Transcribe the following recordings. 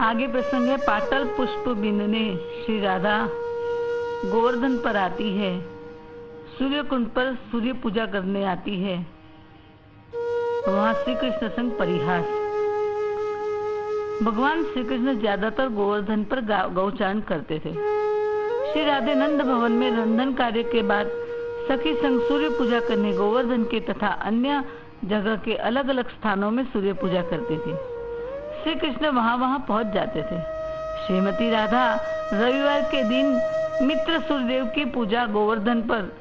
आगे प्रसंग है, पाटल पुष्प बिनने श्री राधा गोवर्धन पर आती है, सूर्य कुंड पर सूर्य पूजा करने आती है। वहां श्री कृष्ण संग परिहास। भगवान श्री कृष्ण ज्यादातर गोवर्धन पर गौचारण करते थे। श्री राधे नंद भवन में रंधन कार्य के बाद सखी संग सूर्य पूजा करने गोवर्धन के तथा अन्य जगह के अलग अलग स्थानों में सूर्य पूजा करती थी। श्री कृष्ण वहां पहुंच जाते थे। श्रीमती राधा रविवार के दिन मित्र सूर्यदेव की पूजा गोवर्धन पर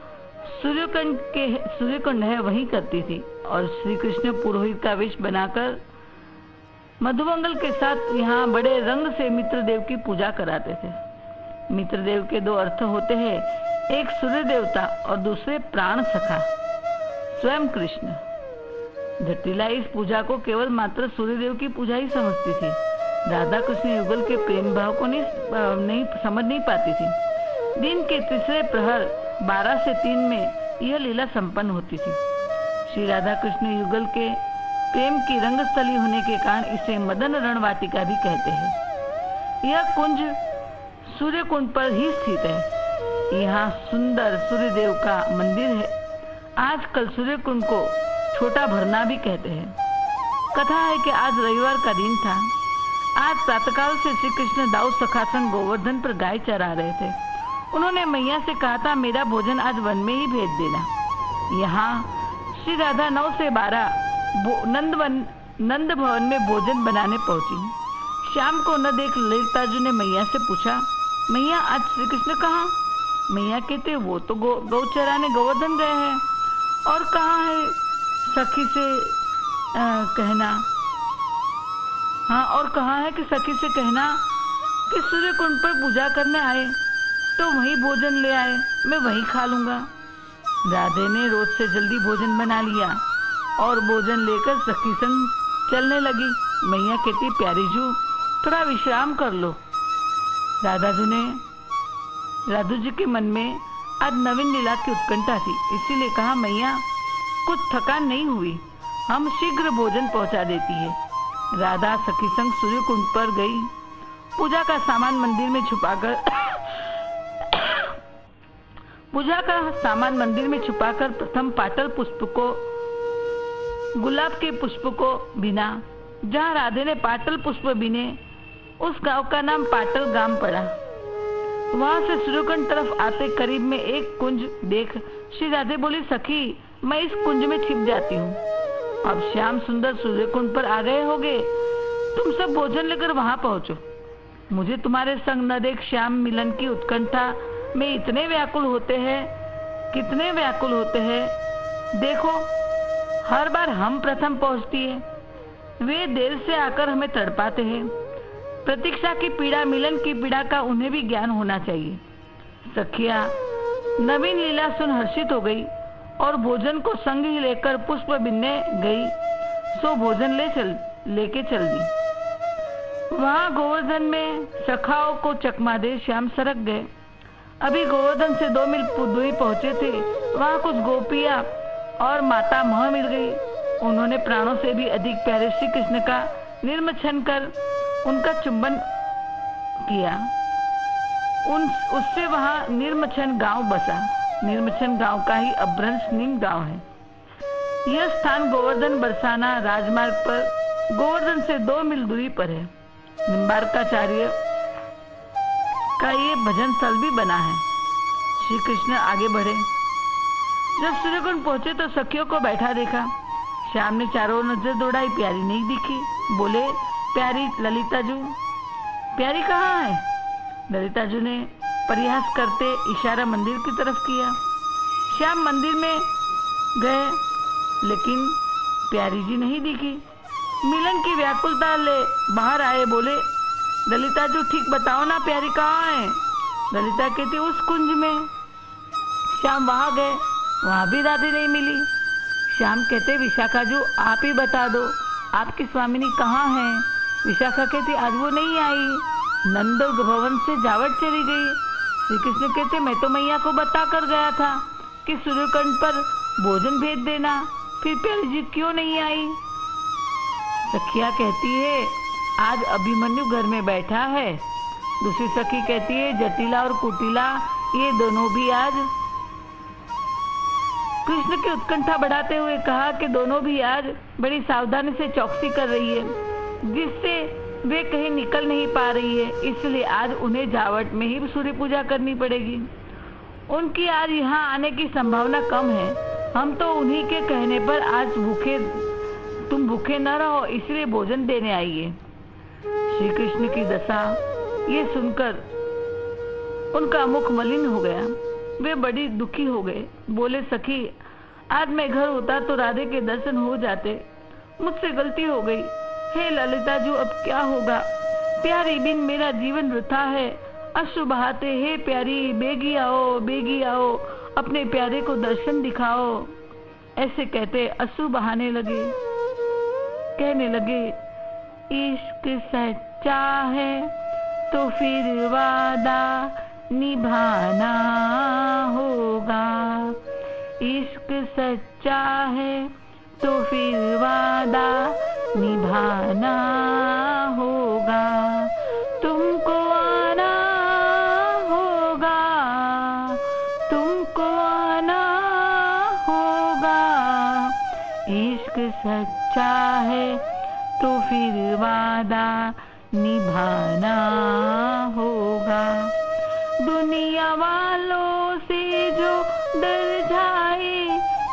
सूर्यकुंड है वहीं करती थी और श्री कृष्ण पुरोहित का वेश बनाकर मधुमंगल के साथ यहाँ बड़े रंग से मित्रदेव की पूजा कराते थे। मित्रदेव के दो अर्थ होते हैं, एक सूर्य देवता और दूसरे प्राण सखा स्वयं कृष्ण। जटिला इस पूजा को केवल मात्र सूर्यदेव की पूजा ही समझती थी। राधा कृष्ण युगल के प्रेम भाव को नहीं समझ नहीं पाती थी। दिन के तीसरे प्रहर 12 से 3 में यह लीला संपन्न होती थी। श्री राधा कृष्ण युगल के प्रेम की रंगस्थली होने के कारण इसे मदन रण वाटिका भी कहते हैं। यह कुंज सूर्य कुंड पर ही स्थित है। यहाँ सुंदर सूर्यदेव का मंदिर है। आजकल सूर्य कुंड को छोटा भरना भी कहते हैं। कथा है कि आज रविवार का दिन था। आज प्रातःकाल से श्री कृष्ण दाऊ सखासन गोवर्धन पर गाय चरा रहे थे। उन्होंने मैया से कहा था, मेरा भोजन आज वन में ही भेज देना। यहाँ श्री राधा 9 से 12 नंद भवन में भोजन बनाने पहुंची। शाम को न देख ललिताजू ने मैया से पूछा, मैया आज श्री कृष्ण कहाँ? मैया कहते, वो तो गौ चराने गोवर्धन गए हैं। और कहाँ है सखी से कहना, हाँ, और कहाँ है कि सखी से कहना कि सूर्य कुंड पर पूजा करने आए तो वहीं भोजन ले आए, मैं वहीं खा लूंगा। राधे ने रोज से जल्दी भोजन बना लिया और भोजन लेकर सखी संग चलने लगी। मैया कहती, प्यारी जू थोड़ा विश्राम कर लो। राधू जी के मन में आज नवीन लीला की उत्कंठा थी, इसीलिए कहा, मैया कुछ थकान नहीं हुई, हम शीघ्र भोजन पहुंचा देती है। राधा सखी संग सूर्य कुंड पर गई। पूजा का सामान मंदिर में छुपाकर प्रथम पाटल पुष्प को, गुलाब के पुष्प को बिना। जहाँ राधे ने पाटल पुष्प बिने उस गांव का नाम पाटल गांव पड़ा। वहां से सूर्यकुंड तरफ आते करीब में एक कुंज देख श्री राधे बोली, सखी मैं इस कुंज में छिप जाती हूँ। अब श्याम सुंदर सूर्यकुंड पर आ गए होगे, तुम सब भोजन लेकर वहां पहुंचो। मुझे तुम्हारे संग न देख श्याम मिलन की उत्कंठा में इतने व्याकुल होते हैं, कितने व्याकुल होते हैं। देखो हर बार हम प्रथम पहुंचती है, वे देर से आकर हमें तड़पाते हैं। प्रतीक्षा की पीड़ा, मिलन की पीड़ा का उन्हें भी ज्ञान होना चाहिए। सखिया नवीन लीला सुन हर्षित हो गई और भोजन को संग ही लेकर पुष्प बिनने गई, सो भोजन लेके चल दी। वहां गोवर्धन में सखाओं को चकमा दे श्याम सरक गए। अभी गोवर्धन से 2 मील दूरी पहुंचे थे, वहां कुछ गोपियां और माता मह मिल गई। उन्होंने प्राणों से भी अधिक प्यारे श्री कृष्ण का निर्मछन कर उनका चुंबन किया। उससे वहां निर्मछन गांव बसा। निर्मछन गांव का ही अभ्रंश निम गांव है। यह स्थान गोवर्धन बरसाना राजमार्ग पर गोवर्धन से 2 मील दूरी पर है। निम्बारकाचार्य का ये भजन स्थल भी बना है। श्री कृष्ण आगे बढ़े। जब सूर्यकुंड पहुंचे तो सखियों को बैठा देखा। श्याम ने चारों नजर दौड़ाई, प्यारी नहीं दिखी। बोले, प्यारी ललिताजू, प्यारी कहाँ है? ललिताजू ने परिहास करते इशारा मंदिर की तरफ किया। श्याम मंदिर में गए लेकिन प्यारी जी नहीं दिखी। मिलन की व्याकुलता ले बाहर आए। बोले, ललिताजू ठीक बताओ ना, प्यारी कहाँ है? ललिता कहती, उस कुंज में। श्याम वहां गए, वहां भी राधे नहीं मिली। श्याम कहते, विशाखा जू आप ही बता दो, आपकी स्वामिनी कहाँ है? विशाखा कहती, आज वो नहीं आई, नंद भवन से जावट चली गई। श्री कृष्ण कहते, मैं तो मैया को बता कर गया था कि सूर्यकुंड पर भोजन भेज देना, फिर प्यारी जी क्यों नहीं आई? सखिया कहती है, आज अभिमन्यु घर में बैठा है। दूसरी सखी कहती है जटिला और कुटिला ये दोनों भी आज। कृष्ण की उत्कंठा बढ़ाते हुए कहा कि दोनों भी आज बड़ी सावधानी से चौकसी कर रही है, जिससे वे कहीं निकल नहीं पा रही है, इसलिए आज उन्हें जावट में ही सूर्य पूजा करनी पड़ेगी। उनकी आज यहाँ आने की संभावना कम है। हम तो उन्हीं के कहने पर आज तुम भूखे न रहो, इसलिए भोजन देने आइए। श्री कृष्ण की दशा ये सुनकर उनका मुख मलिन हो गया। वे बड़ी दुखी हो गए। बोले सखी, आज मैं घर होता तो राधे के दर्शन हो जाते, मुझसे गलती हो गई। हे ललिता जी, अब क्या होगा? प्यारी बिन मेरा जीवन वृथा है। अश्रु बहाते, हे प्यारी बेगी आओ, अपने प्यारे को दर्शन दिखाओ। ऐसे कहते अश्रु बहाने लगे, कहने लगे इश्क सच्चा है तो फिर वादा निभाना होगा। इश्क सच्चा है तो फिर वादा निभाना होगा। तुमको आना होगा, तुमको आना होगा। इश्क सच्चा है तो फिर वादा निभाना होगा। दुनिया वालों से जो डर जाए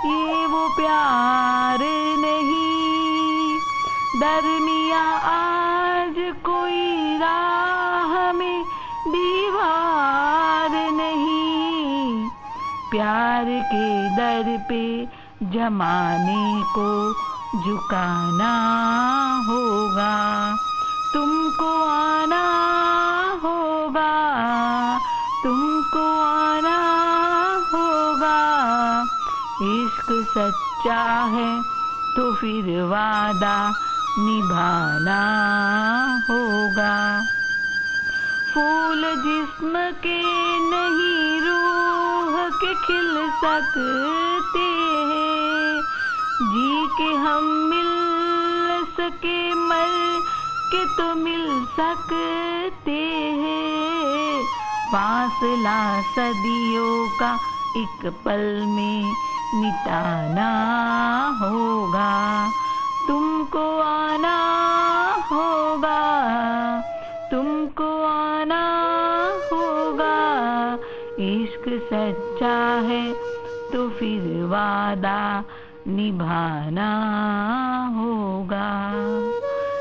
ये वो प्यार नहीं। दरमिया आज कोई राह में दीवार नहीं। प्यार के दर पे जमाने को झुकाना होगा। तुमको आना होगा, तुमको आना होगा। इश्क सच्चा है तो फिर वादा निभाना होगा। फूल जिस्म के नहीं रूह के खिल सकते हैं। जी के हम मिल सके, मर के तो मिल सकते हैं। फासला सदियों का एक पल में मिटाना होगा। तुमको आना होगा, तुमको आना होगा। इश्क सच्चा है तो फिर वादा निभाना होगा।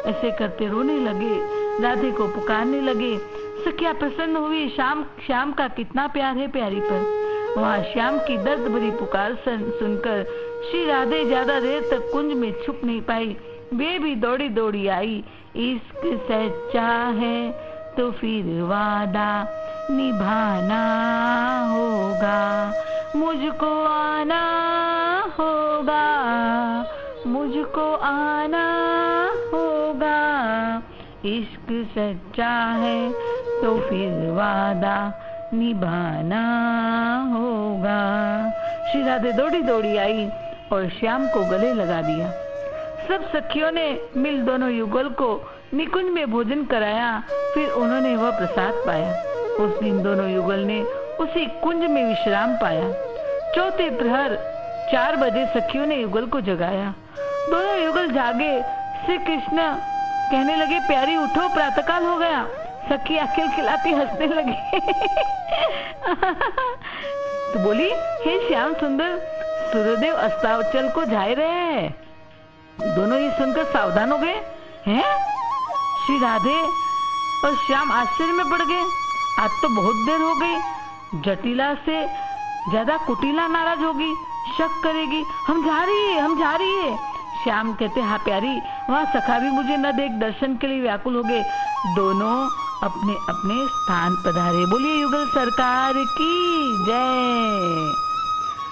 ऐसे करते रोने लगे, राधे को पुकारने लगे। सखिया प्रसन्न हुई। श्याम का कितना प्यार है प्यारी पर। वहाँ श्याम की दर्द भरी पुकार सुनकर श्री राधे ज्यादा देर तक कुंज में छुप नहीं पाई। वे भी दौड़ी दौड़ी आई। इश्क सच्चा है तो फिर वादा निभाना होगा। मुझको आना होगा, मुझको आना होगा। इश्क सच्चा है तो फिर वादा निभाना होगा। श्री राधे दौड़ी दौड़ी आई और श्याम को गले लगा दिया। सब सखियों ने मिल दोनों युगल को निकुंज में भोजन कराया। फिर उन्होंने वह प्रसाद पाया। उस दिन दोनों युगल ने उसी कुंज में विश्राम पाया। चौथे प्रहर 4 बजे सखियों ने युगल को जगाया। दोनों युगल जागे। श्री कृष्ण कहने लगे, प्यारी उठो, प्रातःकाल हो गया। सखी अखिल खिलाती हंसने लगी। तो बोली, हे श्याम सुंदर, सूर्यदेव अस्ताचल को जा रहे हैं। दोनों ये सुनकर सावधान हो गए। हैं? श्री राधे और श्याम आश्चर्य में पड़ गए। आज तो बहुत देर हो गई। जटिला से ज्यादा कुटिला नाराज होगी, शक करेगी। हम जा रही है। श्याम कहते, हाँ प्यारी, वहाँ सखा भी मुझे न देख दर्शन के लिए व्याकुल हो गए। दोनों अपने अपने स्थान पधारे। बोलिए युगल सरकार की जय।